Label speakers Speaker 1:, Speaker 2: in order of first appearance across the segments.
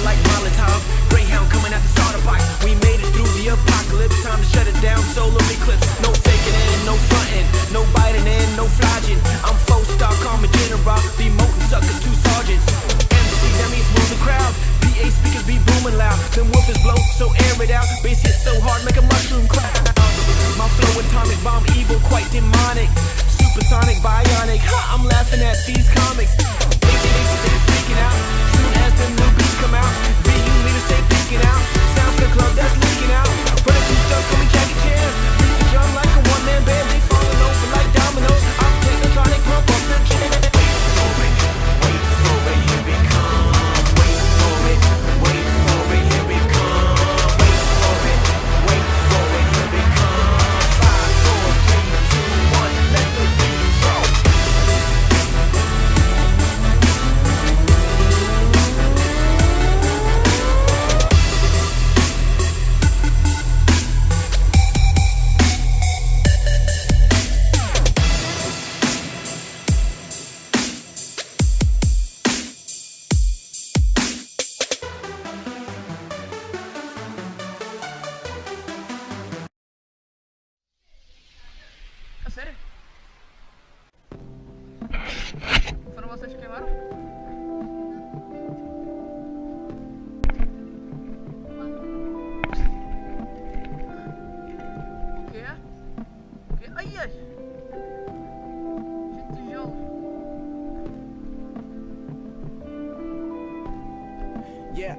Speaker 1: like Molotov. Greyhound coming out the starter box. We made it through the apocalypse. Time to shut it down, solar eclipse. No faking in, no frontin', no biting in, no flogging. I'm 4-star, call me general. Be motin' sucker, 2 sergeants. MC dummies move the crowd. PA speakers be booming loud. Them woofers blow, so air it out. Bass hit so hard, make a mushroom cloud. My flow atomic bomb, evil, quite demonic. Supersonic, bionic. Ha, I'm laughing at these comics. They freaking out. Soon as the new beats come out, VU leaders stay peeking out. Sounds the club that's leaking out. But if you stuck for me, Jackie Chan. Beat the drum like a one-man band. They falling over like dominoes. I'm technotronic, pump up the jam. Wait for it, here it comes. Wait for it, here it comes. Wait for it, here it comes. 5, 4, 3, 2, 1, let the beat roll.
Speaker 2: É sério? Foram vocês que queimaram? O quê? O quê? Ai, ai! Cheio de tijolo.
Speaker 3: Yeah,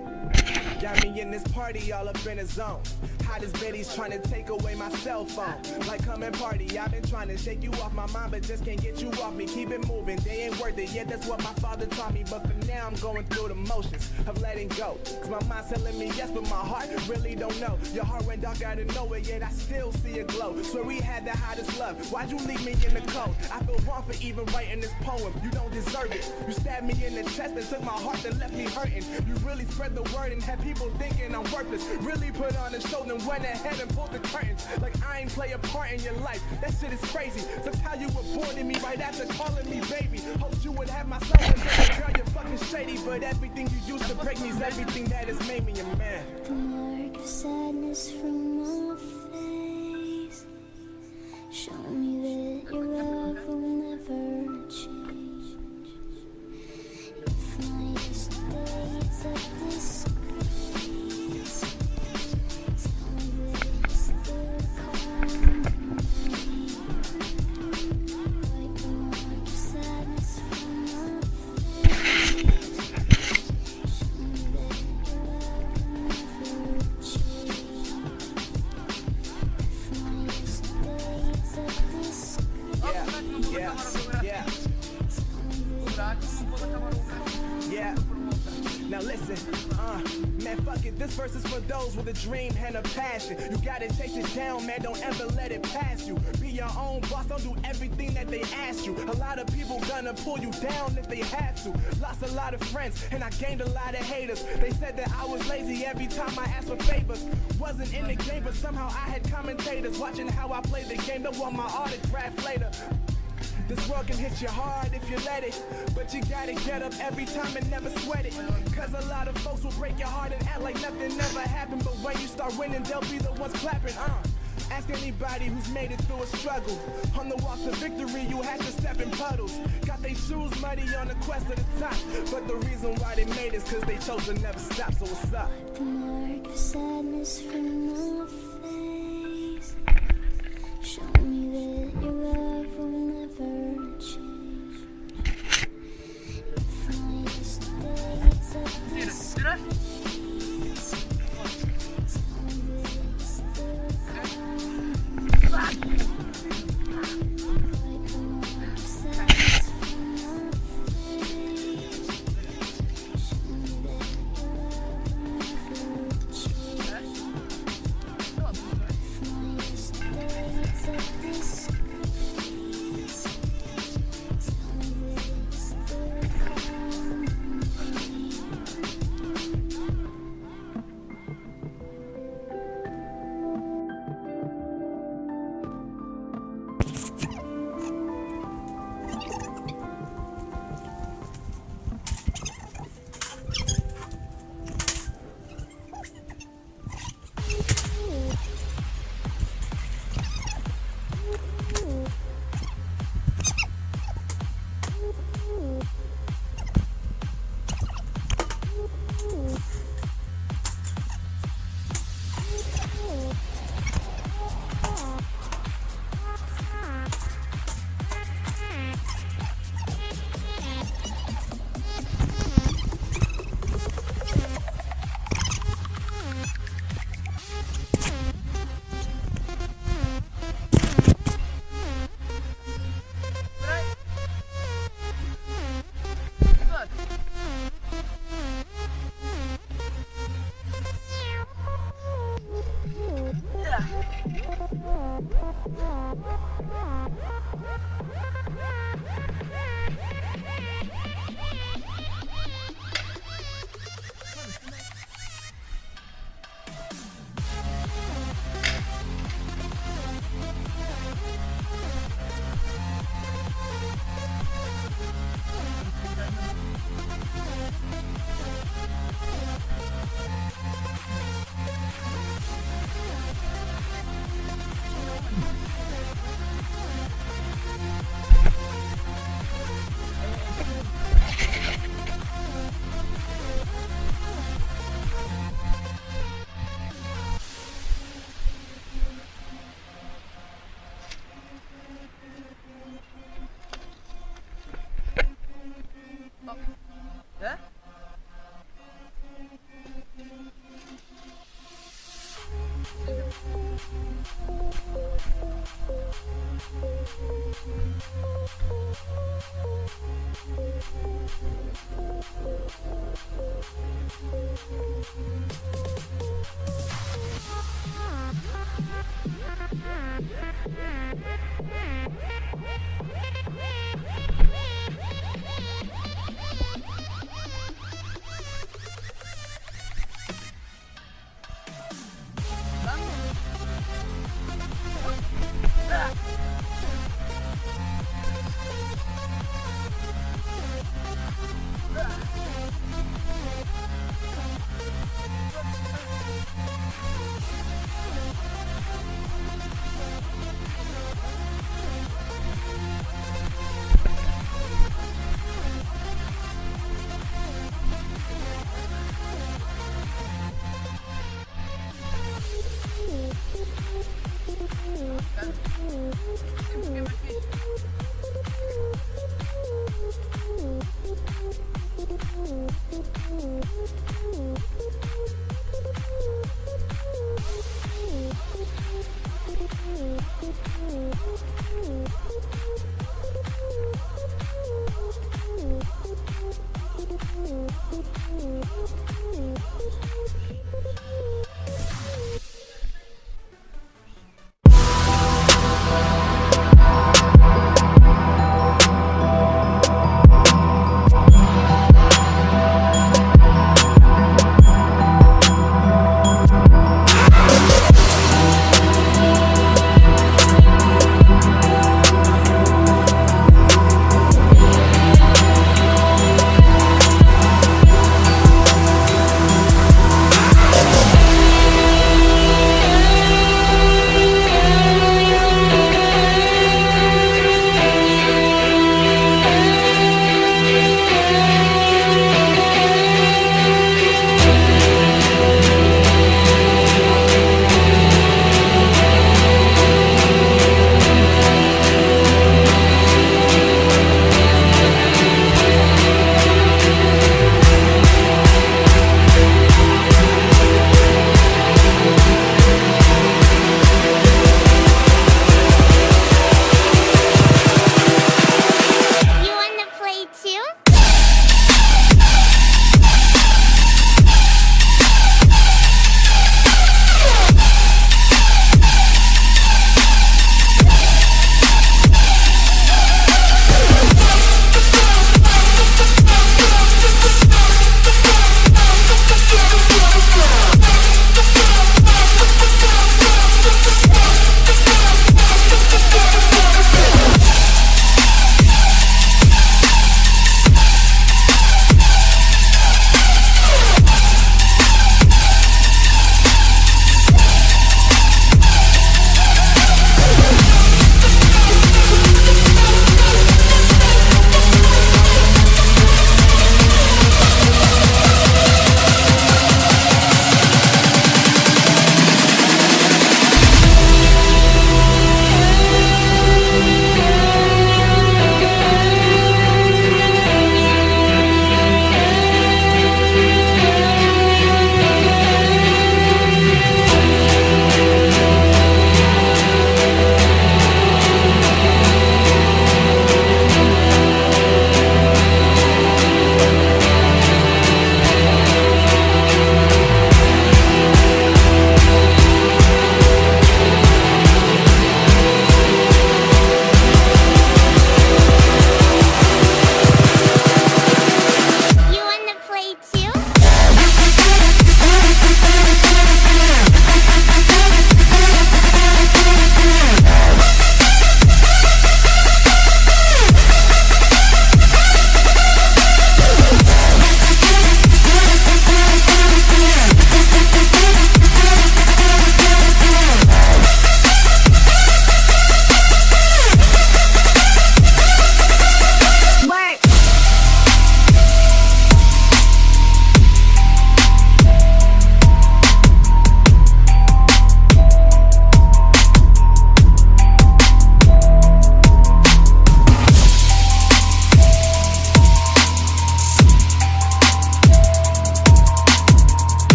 Speaker 3: got me in this party all up in the zone. Hottest Betty's trying to take away my cell phone. Like, come and party, I've been trying to shake you off my mind, but just can't get you off me. Keep it moving, they ain't worth it. Yeah, that's what my father taught me, but for now I'm going through the motions of letting go. Cause my mind's telling me yes, but my heart really don't know. Your heart went dark out of nowhere, yet I still see a glow. Swear we had the hottest love, why'd you leave me in the cold? I feel wrong for even writing this poem, you don't deserve it. You stabbed me in the chest and took my heart and left me hurting. You really spread the word and had people thinking I'm worthless. Really put on a show and went ahead and pulled the curtains. Like I ain't play a part in your life, that shit is crazy. That's how you aborted me right after calling me baby. Hoped you would have my soul and say, girl, you're fucking shady. But everything you used to break me is everything that has made me a man.
Speaker 4: The mark of sadness from my face. Show me that your love will never change. If my yesterday's a disgrace, tell me that you still call me. Like the mark of sadness from my face. Show me that your love will never change. If my yesterday's a disgrace.
Speaker 3: Yeah. Now listen, man, fuck it. This verse is for those with a dream and a passion. You gotta chase it down, man. Don't ever let it pass you. Be your own boss. Don't do everything that they ask you. A lot of people gonna pull you down if they have to. Lost a lot of friends and I gained a lot of haters. They said that I was lazy every time I asked for favors. Wasn't in the game, but somehow I had commentators watching how I played the game. They want my autograph later. This world can hit you hard if you let it, but you gotta get up every time and never sweat it. Cause a lot of folks will break your heart and act like nothing ever happened, but when you start winning, they'll be the ones clapping. Ask anybody who's made it through a struggle. On the walk to victory, you had to step in puddles. Got their shoes muddy on the quest to the top, but the reason why they made it is cause they chose to never stop. So what's up?
Speaker 4: The mark of sadness from my face. Show me that you're